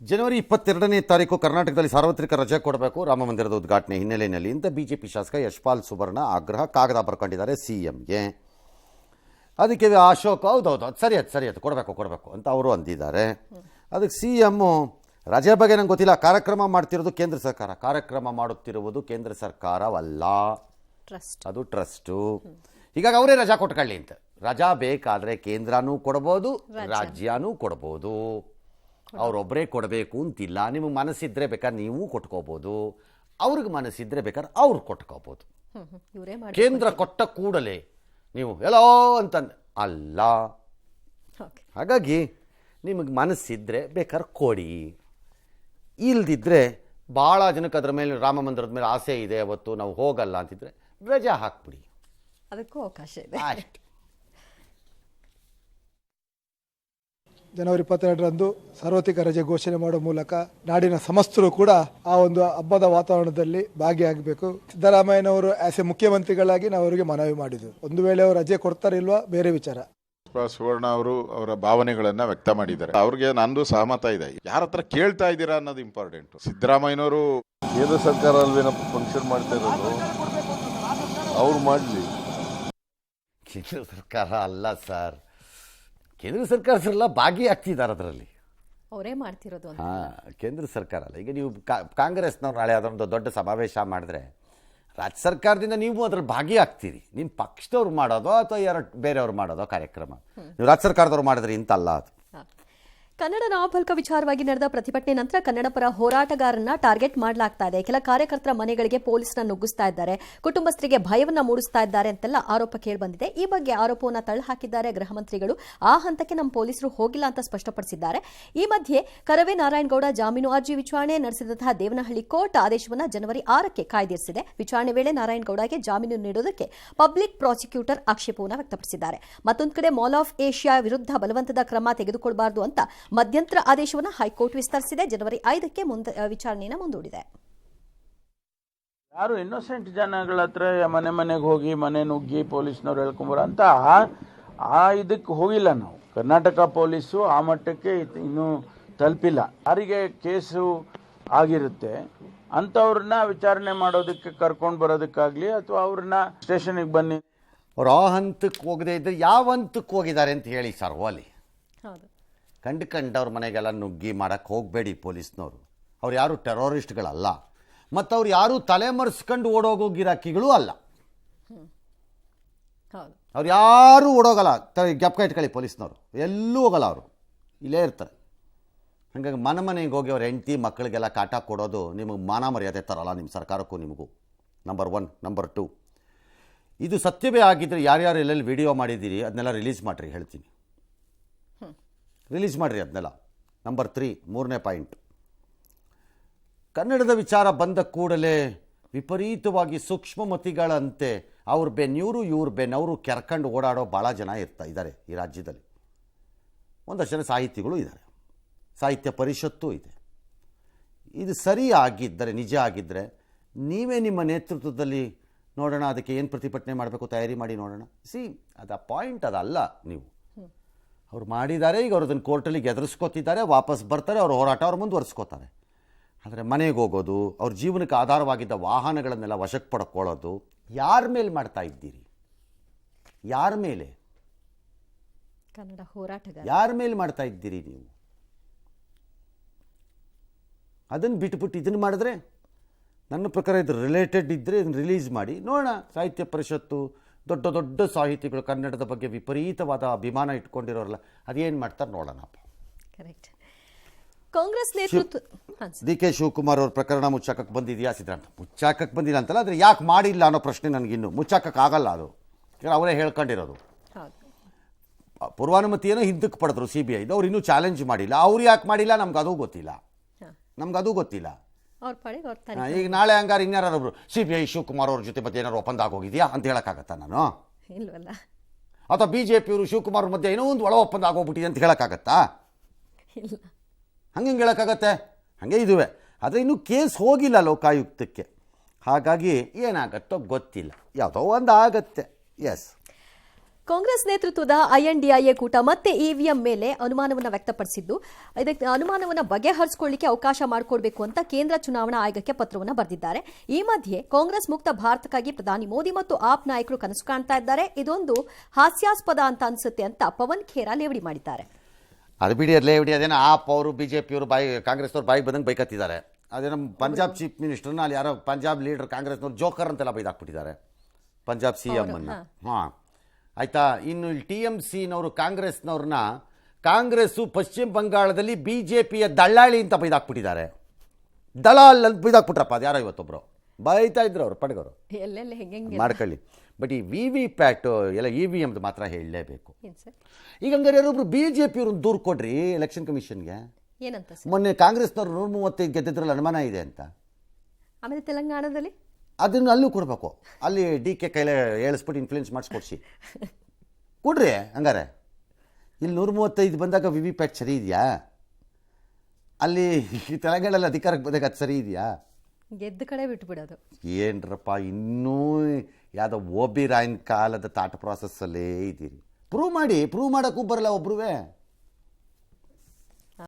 ಜನವರಿ 22ನೇ ತಾರೀಕು ಕರ್ನಾಟಕದಲ್ಲಿ ಸಾರ್ವತ್ರಿಕ ರಜೆ ಕೊಡಬೇಕು ರಾಮಮಂದಿರದ ಉದ್ಘಾಟನೆ ಹಿನ್ನೆಲೆಯಲ್ಲಿ ಅಂತ ಬಿಜೆಪಿ ಶಾಸಕ ಯಶ್ಪಾಲ್ ಸುವರ್ಣ ಆಗ್ರಹ ಕಾಗದ ಬರ್ಕೊಂಡಿದ್ದಾರೆ ಸಿಎಂಗೆ. ಅದಕ್ಕೆ ಅಶೋಕ್ ಹೌದೌದು ಸರಿಯತ್ತು ಕೊಡಬೇಕು ಅಂತ ಅವರು ಅಂದಿದ್ದಾರೆ. ಅದಕ್ಕೆ ಸಿಎಮ್ಮು ರಜೆ ಬಗ್ಗೆ ನಂಗೆ ಗೊತ್ತಿಲ್ಲ, ಕಾರ್ಯಕ್ರಮ ಮಾಡ್ತಿರೋದು ಕೇಂದ್ರ ಸರ್ಕಾರ, ಕಾರ್ಯಕ್ರಮ ಮಾಡುತ್ತಿರುವುದು ಕೇಂದ್ರ ಸರ್ಕಾರವಲ್ಲ, ಅದು ಟ್ರಸ್ಟು. ಹೀಗಾಗಿ ಅವರೇ ರಜಾ ಕೊಟ್ಕೊಳ್ಳಿ ಅಂತ. ರಜಾ ಬೇಕಾದರೆ ಕೇಂದ್ರನೂ ಕೊಡ್ಬೋದು, ರಾಜ್ಯನೂ ಕೊಡ್ಬೋದು, ಅವರೊಬ್ಬರೇ ಕೊಡಬೇಕು ಅಂತಿಲ್ಲ. ನಿಮಗೆ ಮನಸ್ಸಿದ್ರೆ ಬೇಕಾದ್ರೆ ನೀವು ಕೊಟ್ಕೋಬೋದು, ಅವ್ರಿಗೆ ಮನಸ್ಸಿದ್ರೆ ಬೇಕಾದ್ರೆ ಅವ್ರು ಕೊಟ್ಕೋಬೋದು. ಕೇಂದ್ರ ಕೊಟ್ಟ ಕೂಡಲೇ ನೀವು ಎಲ್ಲೋ ಅಂತಂದು ಅಲ್ಲ. ಹಾಗಾಗಿ ನಿಮಗೆ ಮನಸ್ಸಿದ್ರೆ ಬೇಕಾದ್ರೆ ಕೊಡಿ, ಇಲ್ದಿದ್ರೆ ಭಾಳ ಜನಕ್ಕೆ ಅದ್ರ ಮೇಲೆ ರಾಮ ಮಂದಿರದ ಮೇಲೆ ಆಸೆ ಇದೆ, ಅವತ್ತು ನಾವು ಹೋಗಲ್ಲ ಅಂತಿದ್ರೆ ರಜಾ ಹಾಕ್ಬಿಡಿ, ಅದಕ್ಕೂ ಅವಕಾಶ ಇದೆ ಅಷ್ಟೆ. ಜನವರಿ 22ರಂದು ಸಾರ್ವತ್ರಿಕ ರಜೆ ಘೋಷಣೆ ಮಾಡುವ ಮೂಲಕ ನಾಡಿನ ಸಮಸ್ತರು ಕೂಡ ಆ ಒಂದು ಹಬ್ಬದ ವಾತಾವರಣದಲ್ಲಿ ಭಾಗಿಯಾಗಬೇಕು. ಸಿದ್ದರಾಮಯ್ಯನವರು ಆಸ್ ಎ ಮುಖ್ಯಮಂತ್ರಿಗಳಾಗಿ ನಾವು ಅವರಿಗೆ ಮನವಿ ಮಾಡಿದ್ವಿ. ಒಂದು ವೇಳೆ ಅವರು ರಜೆ ಕೊಡ್ತಾರಿಲ್ವಾ ಬೇರೆ ವಿಚಾರ. ಸುವರ್ಣ ಅವರು ಅವರ ಭಾವನೆಗಳನ್ನ ವ್ಯಕ್ತ ಮಾಡಿದ್ದಾರೆ. ಅವ್ರಿಗೆ ನಂದು ಸಹಮತ ಇದೆ. ಯಾರ ಹತ್ರ ಕೇಳ್ತಾ ಇದ್ದೀರಾ ಅನ್ನೋದು ಇಂಪಾರ್ಟೆಂಟ್. ಸಿದ್ದರಾಮಯ್ಯನವರು ಕೇಂದ್ರ ಸರ್ಕಾರ ಅಲ್ವೇನಪ್ಪ ಫಂಕ್ಷನ್ ಮಾಡ್ತಾ ಇರೋದು, ಅವ್ರು ಮಾಡಲಿ. ಕೇಂದ್ರ ಸರ್ಕಾರ ಅಲ್ಲ ಸರ್, ಕೇಂದ್ರ ಸರ್ಕಾರದಲ್ಲ ಭಾಗಿಯಾಗ್ತಿದ್ದಾರೆ ಅದರಲ್ಲಿ, ಅವರೇ ಮಾಡ್ತಿರೋದು. ಕೇಂದ್ರ ಸರ್ಕಾರ ಅಲ್ಲ. ಈಗ ನೀವು ಕಾಂಗ್ರೆಸ್ನವ್ರು ನಾಳೆ ಅದೊಂದು ದೊಡ್ಡ ಸಮಾವೇಶ ಮಾಡಿದ್ರೆ ರಾಜ್ಯ ಸರ್ಕಾರದಿಂದ ನೀವು ಅದ್ರಲ್ಲಿ ಭಾಗಿಯಾಗ್ತೀರಿ. ನಿಮ್ಮ ಪಕ್ಷದವ್ರು ಮಾಡೋದೋ ಅಥವಾ ಬೇರೆಯವ್ರು ಮಾಡೋದೋ ಕಾರ್ಯಕ್ರಮ, ನೀವು ರಾಜ್ಯ ಸರ್ಕಾರದವ್ರು ಮಾಡಿದ್ರಿ ಇಂತಲ್ಲ ಅದು. ಕನ್ನಡ ನಾಮಫಲಕ ವಿಚಾರವಾಗಿ ನಡೆದ ಪ್ರತಿಭಟನೆ ನಂತರ ಕನ್ನಡ ಪರ ಹೋರಾಟಗಾರರನ್ನ ಟಾರ್ಗೆಟ್ ಮಾಡಲಾಗ್ತಾ ಇದೆ. ಕೆಲ ಕಾರ್ಯಕರ್ತರ ಮನೆಗಳಿಗೆ ಪೊಲೀಸರ ನುಗ್ಗಿಸ್ತಾ ಇದ್ದಾರೆ, ಕುಟುಂಬಸ್ಥರಿಗೆ ಭಯವನ್ನ ಮೂಡಿಸ್ತಾ ಇದ್ದಾರೆ ಅಂತೆಲ್ಲ ಆರೋಪ ಕೇಳಿಬಂದಿದೆ. ಈ ಬಗ್ಗೆ ಆರೋಪವನ್ನು ತಳ್ಳಹಾಕಿದ್ದಾರೆ ಗೃಹ ಮಂತ್ರಿಗಳು. ಆ ಹಂತಕ್ಕೆ ನಮ್ಮ ಪೊಲೀಸರು ಹೋಗಿಲ್ಲ ಅಂತ ಸ್ಪಷ್ಟಪಡಿಸಿದ್ದಾರೆ. ಈ ಮಧ್ಯೆ ಕರವೇ ನಾರಾಯಣಗೌಡ ಜಾಮೀನು ಅರ್ಜಿ ವಿಚಾರಣೆ ನಡೆಸಿದಂತಹ ದೇವನಹಳ್ಳಿ ಕೋರ್ಟ್ ಆದೇಶವನ್ನು ಜನವರಿ 6ಕ್ಕೆ ಕಾಯ್ದಿರಿಸಿದೆ. ವಿಚಾರಣೆ ವೇಳೆ ನಾರಾಯಣಗೌಡಗೆ ಜಾಮೀನು ನೀಡುವುದಕ್ಕೆ ಪಬ್ಲಿಕ್ ಪ್ರಾಸಿಕ್ಯೂಟರ್ ಆಕ್ಷೇಪವನ್ನು ವ್ಯಕ್ತಪಡಿಸಿದ್ದಾರೆ. ಮತ್ತೊಂದು ಕಡೆ ಮಾಲ್ ಆಫ್ ಏಷ್ಯಾ ವಿರುದ್ಧ ಬಲವಂತದ ಕ್ರಮ ತೆಗೆದುಕೊಳ್ಳಬಾರದು ಅಂತ ಮಧ್ಯಂತರ ಆದೇಶವನ್ನು ಹೈಕೋರ್ಟ್ ವಿಸ್ತರಿಸಿದೆ. ಜನವರಿ 5ಕ್ಕೆ ವಿಚಾರಣೆಯನ್ನು ಮುಂದೂಡಿದೆ. ಯಾರು ಇನ್ನೋಸೆಂಟ್ ಜನಗಳ ಹತ್ರ ಮನೆಗೆ ಹೋಗಿ ಮನೆ ನುಗ್ಗಿ ಪೊಲೀಸ್ನವ್ರು ಹೇಳ್ಕೊಂಬರ ಅಂತ ಆ ಇದಕ್ಕೆ ಹೋಗಿಲ್ಲ ನಾವು. ಕರ್ನಾಟಕ ಪೊಲೀಸು ಆ ಮಟ್ಟಕ್ಕೆ ಇನ್ನೂ ತಲುಪಿಲ್ಲ. ಯಾರಿಗೆ ಕೇಸು ಆಗಿರುತ್ತೆ ಅಂಥವ್ರನ್ನ ವಿಚಾರಣೆ ಮಾಡೋದಕ್ಕೆ ಕರ್ಕೊಂಡು ಬರೋದಕ್ಕಾಗಲಿ ಅಥವಾ ಅವ್ರನ್ನ ಸ್ಟೇಷನಿಗೆ ಬನ್ನಿ. ಅವ್ರು ಆ ಹಂತಕ್ಕೆ ಹೋಗದೆ ಇದ್ದರೆ ಯಾವ ಹಂತಕ್ಕೆ ಹೋಗಿದ್ದಾರೆ ಅಂತ ಹೇಳಿ ಸರ್. ಓಲಿ ಕಂಡವ್ರ ಮನೆಗೆಲ್ಲ ನುಗ್ಗಿ ಮಾಡೋಕ್ಕೆ ಹೋಗಬೇಡಿ ಪೊಲೀಸ್ನವರು. ಅವ್ರು ಯಾರು ಟೆರರಿಸ್ಟ್ಗಳಲ್ಲ, ಮತ್ತು ಅವ್ರು ಯಾರೂ ತಲೆಮರೆಸ್ಕೊಂಡು ಓಡೋಗೋ ಗಿರಾಕಿಗಳೂ ಅಲ್ಲ. ಅವ್ರು ಯಾರೂ ಓಡೋಗಲ್ಲ, ಜ್ಞಾಪಕ ಇಟ್ಕೊಳ್ಳಿ. ಪೊಲೀಸ್ನವರು ಎಲ್ಲೂ ಹೋಗಲ್ಲ, ಅವರು ಇಲ್ಲೇ ಇರ್ತಾರೆ. ಹಾಗಾಗಿ ಮನೆಗೆ ಹೋಗಿ ಅವ್ರ ಹೆಂಡತಿ ಮಕ್ಕಳಿಗೆಲ್ಲ ಕಾಟ ಕೊಡೋದು ನಿಮಗೆ ಮಾನ ಮರ್ಯಾದೆ ತರಲ್ಲ ನಿಮ್ಮ ಸರ್ಕಾರಕ್ಕೂ ನಿಮಗೂ. ನಂಬರ್ 1. ನಂಬರ್ 2, ಇದು ಸತ್ಯವೇ ಆಗಿದ್ದರೆ ಯಾರ್ಯಾರು ಎಲ್ಲೆಲ್ಲಿ ವಿಡಿಯೋ ಮಾಡಿದ್ದೀರಿ ಅದನ್ನೆಲ್ಲ ರಿಲೀಸ್ ಮಾಡಿರಿ, ಹೇಳ್ತೀನಿ. ರಿಲೀಸ್ ಮಾಡಿರಿ ಅದನ್ನೆಲ್ಲ. ನಂಬರ್ 3, 3ನೇ ಪಾಯಿಂಟ್, ಕನ್ನಡದ ವಿಚಾರ ಬಂದ ಕೂಡಲೇ ವಿಪರೀತವಾಗಿ ಸೂಕ್ಷ್ಮಮತಿಗಳಂತೆ ಅವ್ರ ಬೆನ್ನಿವರು ಇವ್ರ ಬೆನ್ನವರು ಕೆರ್ಕೊಂಡು ಓಡಾಡೋ ಭಾಳ ಜನ ಇದ್ದಾರೆ ಈ ರಾಜ್ಯದಲ್ಲಿ. ಒಂದಷ್ಟು ಜನ ಸಾಹಿತಿಗಳು ಇದ್ದಾರೆ, ಸಾಹಿತ್ಯ ಪರಿಷತ್ತು ಇದೆ. ಇದು ಸರಿ ಆಗಿದ್ದರೆ, ನಿಜ ಆಗಿದ್ದರೆ ನೀವೇ ನಿಮ್ಮ ನೇತೃತ್ವದಲ್ಲಿ ನೋಡೋಣ, ಅದಕ್ಕೆ ಏನು ಪ್ರತಿಭಟನೆ ಮಾಡಬೇಕು ತಯಾರಿ ಮಾಡಿ ನೋಡೋಣ. ಅದು ಆ ಪಾಯಿಂಟ್ ಅದಲ್ಲ. ನೀವು ಅವ್ರು ಮಾಡಿದ್ದಾರೆ, ಈಗ ಅವ್ರು ಅದನ್ನು ಕೋರ್ಟಲ್ಲಿ ಎದುರಿಸ್ಕೋತಿದ್ದಾರೆ, ವಾಪಸ್ ಬರ್ತಾರೆ, ಅವ್ರ ಹೋರಾಟ ಅವ್ರು ಮುಂದುವರಿಸ್ಕೋತಾರೆ. ಆದರೆ ಮನೆಗೆ ಹೋಗೋದು, ಅವ್ರ ಜೀವನಕ್ಕೆ ಆಧಾರವಾಗಿದ್ದ ವಾಹನಗಳನ್ನೆಲ್ಲ ವಶಕ್ಕೆ ಪಡ್ಕೊಳ್ಳೋದು ಯಾರ ಮೇಲೆ ಮಾಡ್ತಾ ಇದ್ದೀರಿ? ಯಾರ ಮೇಲೆ? ಕನ್ನಡ ಹೋರಾಟಗಾರ ಯಾರ ಮೇಲೆ ಮಾಡ್ತಾ ಇದ್ದೀರಿ ನೀವು? ಅದನ್ನು ಬಿಟ್ಬಿಟ್ಟು ಇದನ್ನು ಮಾಡಿದ್ರೆ ನನ್ನ ಪ್ರಕಾರ ಇದು ರಿಲೇಟೆಡ್ ಇದ್ದರೆ ಇದನ್ನು ರಿಲೀಸ್ ಮಾಡಿ ನೋಡೋಣ. ಸಾಹಿತ್ಯ ಪರಿಷತ್ತು ದೊಡ್ಡ ದೊಡ್ಡ ಸಾಹಿತಿಗಳು ಕನ್ನಡದ ಬಗ್ಗೆ ವಿಪರೀತವಾದ ಅಭಿಮಾನ ಇಟ್ಕೊಂಡಿರೋರಲ್ಲ, ಅದೇನು ಮಾಡ್ತಾರೆ ನೋಡೋಣಪ್ಪ. ಕರೆಕ್ಟ್. ಕಾಂಗ್ರೆಸ್ ನೇತೃತ್ವ DK ಶಿವಕುಮಾರ್ ಅವ್ರ ಪ್ರಕರಣ ಮುಚ್ಚಾಕಕ್ಕೆ ಬಂದಿದೆಯಾ ಸಿದ್ದರಾಮಯ್ಯ? ಮುಚ್ಚಾಕಕ್ಕೆ ಬಂದಿಲ್ಲ ಅಂತಲ್ಲ, ಆದರೆ ಯಾಕೆ ಮಾಡಿಲ್ಲ ಅನ್ನೋ ಪ್ರಶ್ನೆ ನನಗಿನ್ನು. ಮುಚ್ಚಾಕಕ್ಕಾಗಲ್ಲ, ಅದು ಅವರೇ ಹೇಳ್ಕೊಂಡಿರೋದು. ಪೂರ್ವಾನುಮತಿಯನ್ನು ಹಿಂದಕ್ಕೆ ಪಡೆದ್ರು CBI. ಅವ್ರು ಇನ್ನೂ ಚಾಲೆಂಜ್ ಮಾಡಿಲ್ಲ. ಅವ್ರು ಯಾಕೆ ಮಾಡಿಲ್ಲ ನಮ್ಗೆ ಅದು ಗೊತ್ತಿಲ್ಲ. ಈಗ ನಾಳೆ ಹಂಗಾರೆ ಇನ್ಯಾರೊಬ್ರು CBI ಶಿವಕುಮಾರ್ ಅವ್ರ ಜೊತೆ ಮತ್ತೆ ಏನಾರು ಒಪ್ಪಂದ ಆಗೋಗಿದೆಯಾ ಅಂತ ಹೇಳೋಕ್ಕಾಗತ್ತಾ ನಾನು? ಇಲ್ವಲ್ಲ. ಅಥವಾ BJPಯವರು ಶಿವಕುಮಾರ್ ಅವ್ರ ಮಧ್ಯೆ ಏನೋ ಒಂದು ಒಳ ಒಪ್ಪಂದ ಆಗೋಗ್ಬಿಟ್ಟಿದೆ ಅಂತ ಹೇಳೋಕ್ಕಾಗತ್ತಾ? ಇಲ್ಲ. ಹಂಗೆ ಹೇಳೋಕ್ಕಾಗತ್ತೆ? ಹಾಗೆ ಇದುವೆ. ಆದರೆ ಇನ್ನೂ ಕೇಸ್ ಹೋಗಿಲ್ಲ ಲೋಕಾಯುಕ್ತಕ್ಕೆ. ಹಾಗಾಗಿ ಏನಾಗತ್ತೋ ಗೊತ್ತಿಲ್ಲ, ಯಾವುದೋ ಒಂದು ಆಗತ್ತೆ. ಎಸ್. ಕಾಂಗ್ರೆಸ್ ನೇತೃತ್ವದ INDIA ಕೂಟ ಮತ್ತೆ EVM ಮೇಲೆ ಅನುಮಾನವನ್ನು ವ್ಯಕ್ತಪಡಿಸಿದ್ದು, ಇದಕ್ಕೆ ಅನುಮಾನವನ್ನು ಬಗೆಹರಿಸಿಕೊಳ್ಳಿಕ್ಕೆ ಅವಕಾಶ ಮಾಡಿಕೊಡ್ಬೇಕು ಅಂತ ಕೇಂದ್ರ ಚುನಾವಣಾ ಆಯೋಗಕ್ಕೆ ಪತ್ರವನ್ನು ಬರೆದಿದ್ದಾರೆ. ಈ ಮಧ್ಯೆ ಕಾಂಗ್ರೆಸ್ ಮುಕ್ತ ಭಾರತಕ್ಕಾಗಿ ಪ್ರಧಾನಿ ಮೋದಿ ಮತ್ತು ಆಪ್ ನಾಯಕರು ಕನಸು ಕಾಣ್ತಾ ಇದ್ದಾರೆ. ಇದೊಂದು ಹಾಸ್ಯಾಸ್ಪದ ಅಂತ ಅನ್ಸುತ್ತೆ ಅಂತ ಪವನ್ ಖೇರಾ ಲೇವಡಿ ಮಾಡಿದ್ದಾರೆ. ಅದು ಬಿಡಿ ಅದೇನೋ ಆಪ್ ಅವರು BJP ಅವರು ಕಾಂಗ್ರೆಸ್ನವ್ರು ಬಾಯಿಗೆ ಬಂದಂಗೆ ಬೈಕತ್ತಿದ್ದಾರೆ. ಅದೇ ನಮ್ಮ ಪಂಜಾಬ್ ಚೀಫ್ ಮಿನಿಸ್ಟರ್ನ ಅಲ್ಲಿ ಯಾರೋ ಪಂಜಾಬ್ ಲೀಡರ್ ಕಾಂಗ್ರೆಸ್ನವ್ರು ಜೋಕರ್ ಅಂತೆಲ್ಲ ಬೈದಾಕ್ಬಿಟ್ಟಿದ್ದಾರೆ ಪಂಜಾಬ್ CM ಅನ್ನು. ಹಾಂ ಆಯಿತಾ. ಇನ್ನು ಇಲ್ಲಿ TMCನವರು ಕಾಂಗ್ರೆಸ್ನವ್ರನ್ನ ಕಾಂಗ್ರೆಸ್ಸು ಪಶ್ಚಿಮ ಬಂಗಾಳದಲ್ಲಿ BJPಯ ದಳ್ಳಾಳಿ ಅಂತ ಬೈದಾಕ್ಬಿಟ್ಟಿದ್ದಾರೆ. ದಲಾಲ್ ಅಂತ ಬೈದಾಕ್ಬಿಟ್ರಪ್ಪ. ಅದು ಯಾರೋ ಇವತ್ತೊಬ್ಬರು ಬೈತಾ ಇದ್ರು ಅವರು ಪಡಗವರು ಎಲ್ಲೆಲ್ಲ ಹೆಂಗೆ ಮಾಡ್ಕೊಳ್ಳಿ. ಬಟ್ ಈ VVPAT ಎಲ್ಲ EVMದು ಮಾತ್ರ ಹೇಳಲೇಬೇಕು. ಈಗ ಹಂಗಾರೆ ಯಾರೊಬ್ರು BJP ಅವ್ರನ್ನ ದೂರು ಕೊಡ್ರಿ ಎಲೆಕ್ಷನ್ ಕಮಿಷನ್ಗೆ. ಏನಂತ ಸರ್? ಮೊನ್ನೆ ಕಾಂಗ್ರೆಸ್ನವ್ರು 135 ಗೆದ್ದಿದ್ರಲ್ಲಿ ಅನುಮಾನ ಇದೆ ಅಂತ. ಆಮೇಲೆ ತೆಲಂಗಾಣದಲ್ಲಿ ಅದನ್ನು ಅಲ್ಲೂ ಕೊಡಬೇಕು. ಅಲ್ಲಿ DK ಕೈಲೇ ಹೇಳಿಸ್ಬಿಟ್ಟು ಇನ್ಫ್ಲೂಯೆನ್ಸ್ ಮಾಡಿಸ್ಕೊಡ್ಸಿ ಕೊಡ್ರಿ. ಹಂಗಾರೆ ಇಲ್ಲಿ 135 ಬಂದಾಗ VVPAT ಸರಿ ಇದೆಯಾ? ಅಲ್ಲಿ ತೆಲಂಗಾಣದಲ್ಲಿ ಅಧಿಕಾರಕ್ಕೆ ಬಂದಾಗ ಅದು ಸರಿ ಇದೆಯಾ? ಗೆದ್ದ ಕಡೆ ಬಿಟ್ಬಿಡೋದು ಏನ್ರಪ್ಪ, ಇನ್ನೂ ಯಾವುದೋ OB ರಾಯನ್ ಕಾಲದ ತಾಟ ಪ್ರಾಸೆಸ್ಸಲ್ಲೇ ಇದ್ದೀರಿ. ಪ್ರೂವ್ ಮಾಡೋಕ್ಕೂ ಬರಲ್ಲ ಒಬ್ರುವೇ.